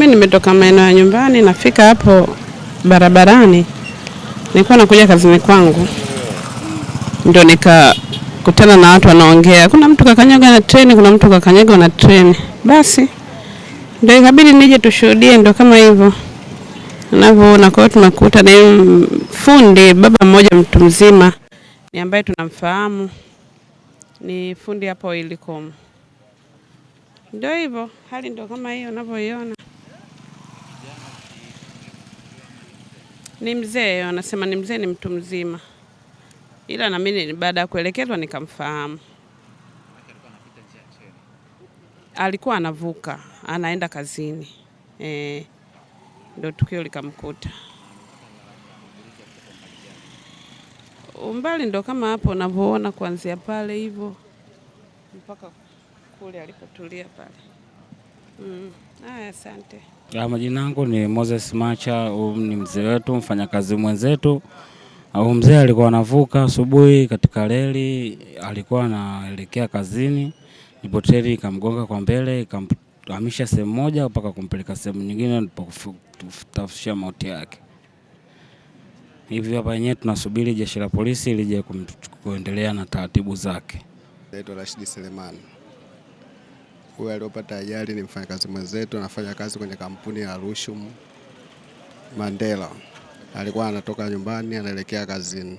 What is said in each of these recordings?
nimetoka maeneo ya nyumbani, nafika hapo barabarani. Nilikuwa nakuja kazini kwangu. Ndio nikakutana na watu wanaongea. Kuna mtu kakanyaga na treni, kuna mtu kakanyaga na treni. Basi ndio ikabidi nije tushuhudie, ndio kama hivyo. Unavyoona, kwa hiyo tumekuta ni fundi baba mmoja mtu mzima ni ambaye tunamfahamu. Ni fundi hapo Ilicom. Ndio hivyo, hali ndio kama hiyo unavyoiona. Ni mzee, wanasema ni mzee, ni mtu mzima. Ila na mimi baada ya kuelekezwa nikamfahamu. Alikuwa anavuka, anaenda kazini. Ndio tukio likamkuta. Umbali ndio kama hapo unavyoona, kuanzia pale hivyo mpaka kule alipotulia pale. Asante. Majina yangu ni Moses Macha, ni mzee wetu, mfanyakazi mwenzetu. Mzee alikuwa anavuka asubuhi katika reli, alikuwa anaelekea kazini. Ndipo treni ikamgonga kwa mbele, ikamhamisha sehemu moja mpaka kumpeleka sehemu nyingine, ndipo kutafishia mauti yake. Hivi hapa yenyewe tunasubiri jeshi la polisi lije kuendelea na taratibu zake. Naitwa Rashid Selemani. Huyu aliyopata ajali ni mfanyakazi mwenzetu, anafanya kazi kwenye kampuni ya Rushum Mandela. Alikuwa anatoka nyumbani anaelekea kazini.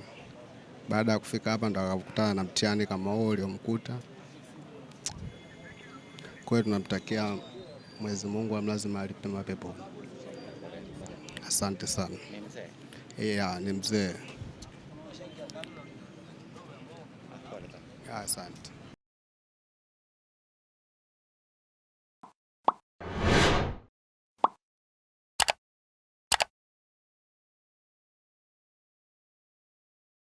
Baada ya kufika hapa ndo akakutana na mtihani kama huo uliomkuta. Kwa hiyo tunamtakia Mwenyezi Mungu amlaze mahali pema peponi. Asante sana. Ni mzee. Asante.